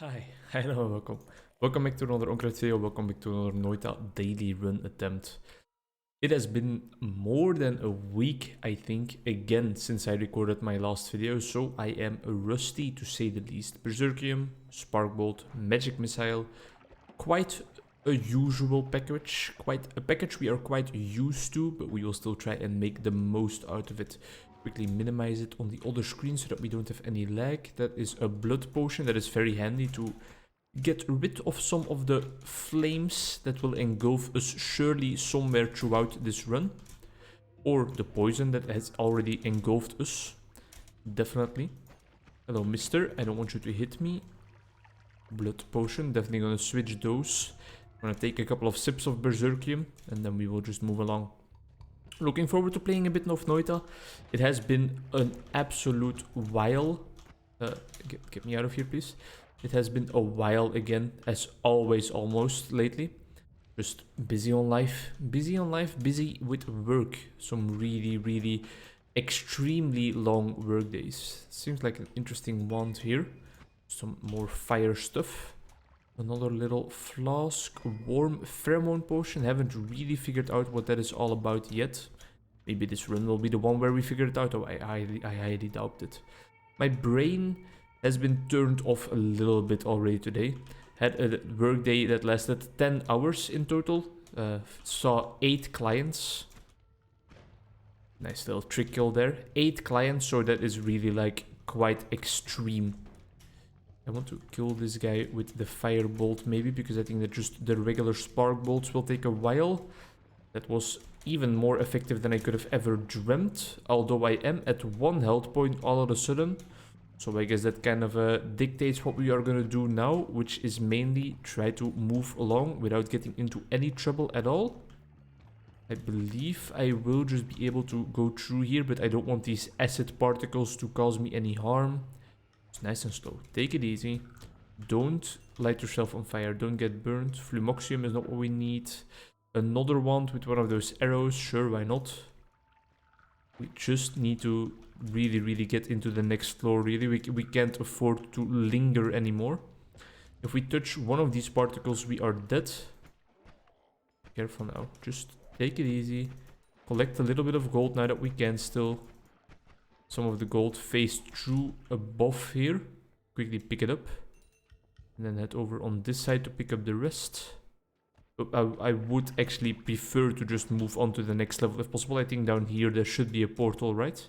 Hi, hello, welcome. Welcome back to another Onkruid video, welcome back to another Noita daily run attempt. It has been more than a week, I think, again, since I recorded my last video, so I am rusty to say the least. Berserkium, Sparkbolt, Magic Missile, quite a usual package, quite a package we are quite used to, but we will still try and make the most out of it. Quickly minimize it on the other screen so that we don't have any lag. That is a blood potion that is very handy to get rid of some of the flames that will engulf us surely somewhere throughout this run. Or the poison that has already engulfed us. Definitely. Hello, mister. I don't want you to hit me. Blood potion. Definitely gonna switch those. I'm gonna take a couple of sips of Berserkium and then we will just move along. Looking forward to playing a bit of Noita. It has been an absolute while. Get me out of here, please. It has been a while again, as always, almost lately. Just busy on life, busy with work. Some really extremely long work days. Seems like an interesting wand here. Some more fire stuff. Another little flask, warm pheromone potion. Haven't really figured out what that is all about yet. Maybe this run will be the one where we figure it out. Oh, I highly doubt it. My brain has been turned off a little bit already today. Had a work day that lasted 10 hours in total. Saw 8 clients. Nice little trickle there. 8 clients, so that is really like quite extreme. I want to kill this guy with the firebolt maybe, because I think that just the regular spark bolts will take a while. That was even more effective than I could have ever dreamt, although I am at 1 health point all of a sudden. So I guess that kind of dictates what we are going to do now, which is mainly try to move along without getting into any trouble at all. I believe I will just be able to go through here, but I don't want these acid particles to cause me any harm. It's nice and slow. Take it easy. Don't light yourself on fire. Don't get burned. Flumoxium is not what we need. Another wand with one of those arrows. Sure, why not? We just need to really get into the next floor. Really, we can't afford to linger anymore. If we touch one of these particles, we are dead. Careful now. Just take it easy. Collect a little bit of gold now that we can still. Some of the gold phased through above here. Quickly pick it up. And then head over on this side to pick up the rest. I would actually prefer to just move on to the next level if possible. I think down here there should be a portal, right?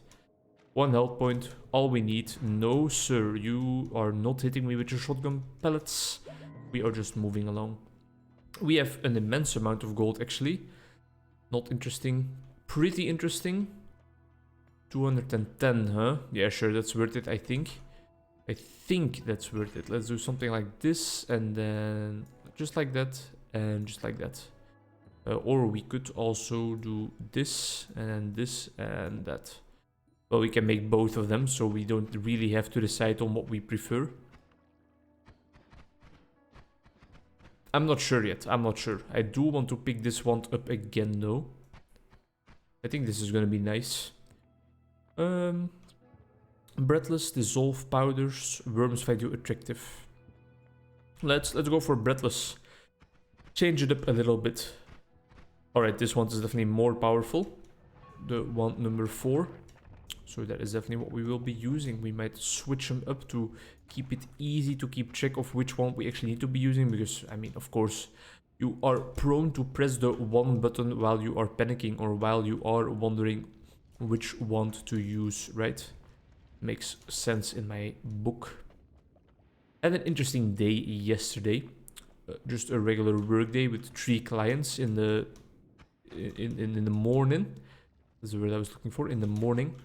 1 health point. All we need. No, sir. You are not hitting me with your shotgun pellets. We are just moving along. We have an immense amount of gold, actually. Not interesting. Pretty interesting. 210, huh? Yeah, sure, that's worth it, I think. I think that's worth it. Let's do something like this, and then just like that, and just like that. Or we could also do this, and this, and that. Well, we can make both of them, so we don't really have to decide on what we prefer. I'm not sure yet, I'm not sure. I do want to pick this one up again, though. I think this is gonna be nice. Breathless, dissolve powders, worms find you attractive. Let's go for breathless. Change it up a little bit. Alright, this one is definitely more powerful. The one number 4. So that is definitely what we will be using. We might switch them up to keep it easy to keep track of which one we actually need to be using. Because, I mean, of course, you are prone to press the one button while you are panicking or while you are wondering which wand to use, right? Makes sense in my book. Had an interesting day yesterday. Just a regular work day with 3 clients in the morning. That's the word I was looking for, in the morning.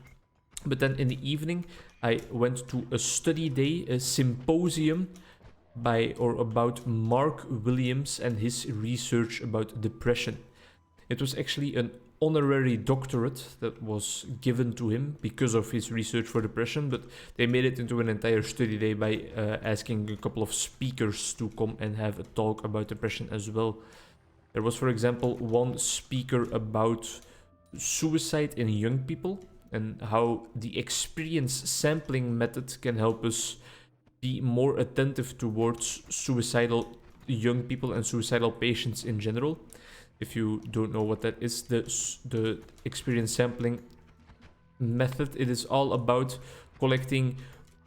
But then in the evening, I went to a study day, a symposium about Mark Williams and his research about depression. It was actually an honorary doctorate that was given to him because of his research for depression, but they made it into an entire study day by asking a couple of speakers to come and have a talk about depression as well. There was, for example, one speaker about suicide in young people and how the experience sampling method can help us be more attentive towards suicidal young people and suicidal patients in general. If you don't know what that is, the experience sampling method, it is all about collecting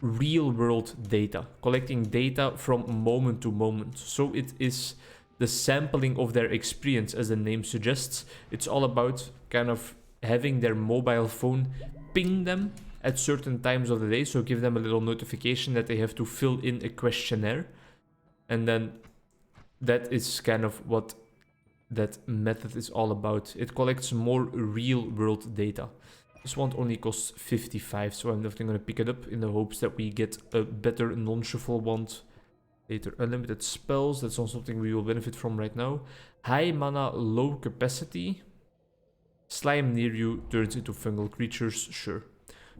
real world data, collecting data from moment to moment. So it is the sampling of their experience, as the name suggests. It's all about kind of having their mobile phone ping them at certain times of the day, so give them a little notification that they have to fill in a questionnaire, and then that is kind of what that method is all about. It collects more real world data. This one only costs 55, so I'm definitely going to pick it up in the hopes that we get a better non-shuffle wand later. Unlimited spells, that's not something we will benefit from right now. High mana, low capacity. Slime near you turns into fungal creatures, sure.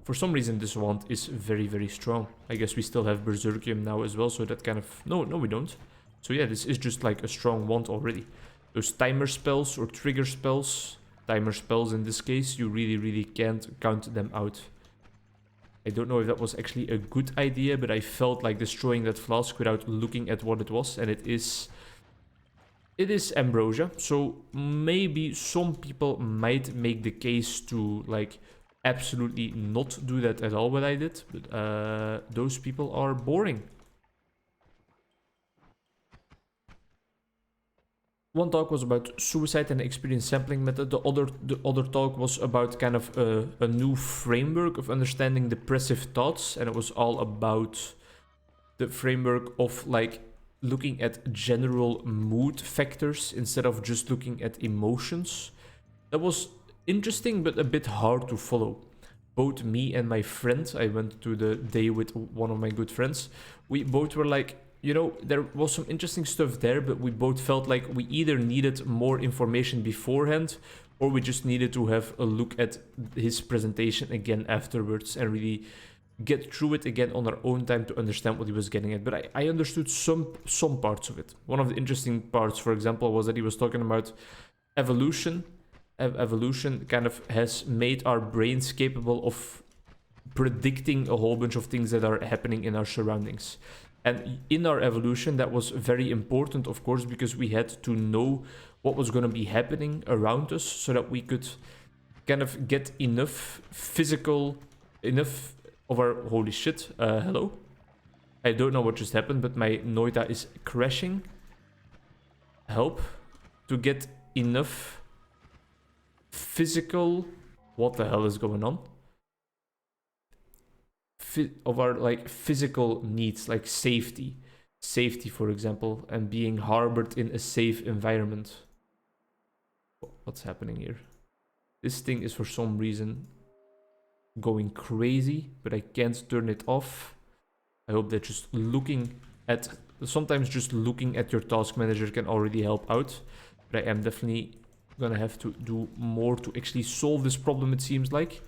For some reason this wand is very, very strong. I guess we still have Berserkium now as well, so that kind of... No, we don't. So yeah, this is just like a strong wand already. Those timer spells or trigger spells, timer spells in this case, you really, really can't count them out. I don't know if that was actually a good idea, but I felt like destroying that flask without looking at what it was, and it is ambrosia. So maybe some people might make the case to like absolutely not do that at all what I did, but those people are boring. One talk was about suicide and experience sampling method. The other talk was about kind of a new framework of understanding depressive thoughts, and it was all about the framework of like looking at general mood factors instead of just looking at emotions. That was interesting, but a bit hard to follow. Both me and my friend, I went to the day with one of my good friends, we both were like, you know, there was some interesting stuff there, but we both felt like we either needed more information beforehand or we just needed to have a look at his presentation again afterwards and really get through it again on our own time to understand what he was getting at. But I understood some parts of it. One of the interesting parts, for example, was that he was talking about evolution. Evolution kind of has made our brains capable of predicting a whole bunch of things that are happening in our surroundings. And in our evolution, that was very important, of course, because we had to know what was going to be happening around us so that we could kind of get enough of our... Holy shit, hello? I don't know what just happened, but my Noita is crashing. Help. To get enough physical... What the hell is going on? Of our like physical needs, like safety, for example, and being harbored in a safe environment. What's happening here? This thing is for some reason going crazy, but I can't turn it off. I hope that just looking at... Sometimes just looking at your task manager can already help out, but I am definitely gonna have to do more to actually solve this problem, it seems like.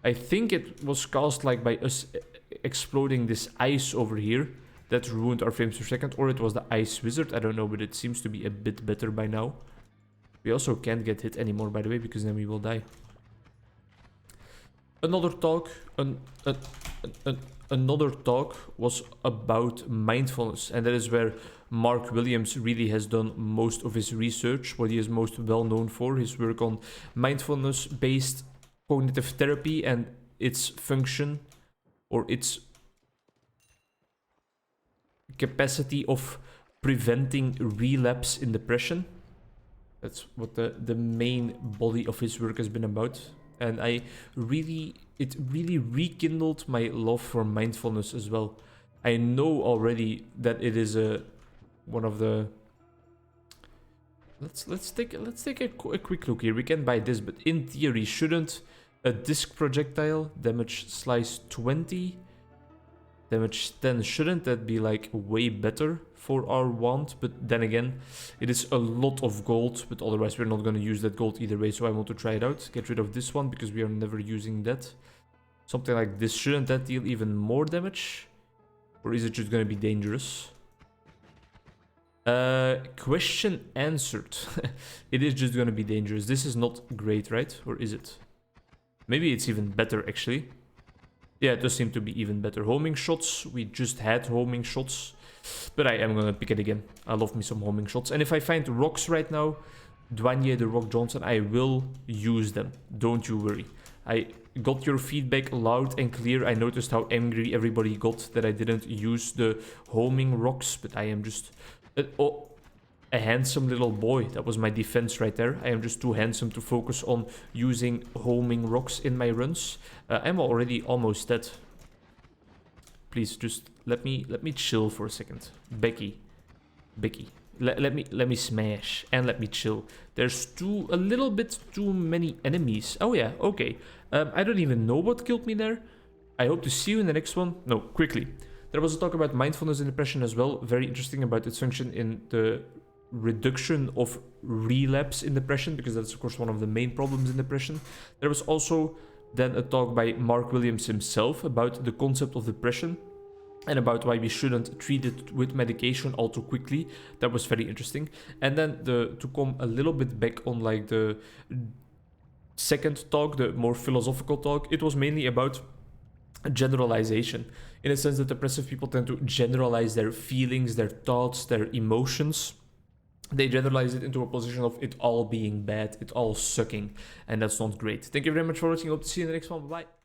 I think it was caused like by us exploding this ice over here that ruined our frames per second, or it was the ice wizard, I don't know, but it seems to be a bit better by now. We also can't get hit anymore, by the way, because then we will die. Another talk, another talk was about mindfulness, and that is where Mark Williams really has done most of his research, what he is most well known for, his work on mindfulness-based cognitive therapy and its function or its capacity of preventing relapse in depression. That's what the main body of his work has been about. And it really rekindled my love for mindfulness as well. I know already that it is one of the... Let's take a quick look here. We can buy this, but in theory, shouldn't a disc projectile damage slice 20, damage 10? Shouldn't that be like way better for our wand? But then again, it is a lot of gold, but otherwise we're not going to use that gold either way, so I want to try it out. Get rid of this one because we are never using that. Something like this, shouldn't that deal even more damage? Or is it just going to be dangerous? Question answered. It is just going to be dangerous. This is not great, right? Or is it? Maybe it's even better, actually. Yeah, it does seem to be even better. Homing shots, we just had homing shots, but I am gonna pick it again. I love me some homing shots. And if I find rocks right now, Dwayne the Rock Johnson, I will use them. Don't you worry. I got your feedback loud and clear. I noticed how angry everybody got that I didn't use the homing rocks, but I am just... a handsome little boy. That was my defense right there. I am just too handsome to focus on using homing rocks in my runs. I'm already almost dead. Please, just let me chill for a second. Becky. Let me smash and let me chill. There's a little bit too many enemies. Oh yeah, okay. I don't even know what killed me there. I hope to see you in the next one. No, quickly. There was a talk about mindfulness in depression as well. Very interesting about its function in the reduction of relapse in depression, because that's of course one of the main problems in depression. There was also then a talk by Mark Williams himself about the concept of depression and about why we shouldn't treat it with medication all too quickly. That was very interesting. And then to come a little bit back on like the second talk, the more philosophical talk, it was mainly about generalization, in a sense that depressive people tend to generalize their feelings, their thoughts, their emotions. They generalize it into a position of it all being bad, it all sucking, and that's not great. Thank you very much for watching. Hope to see you in the next one. Bye.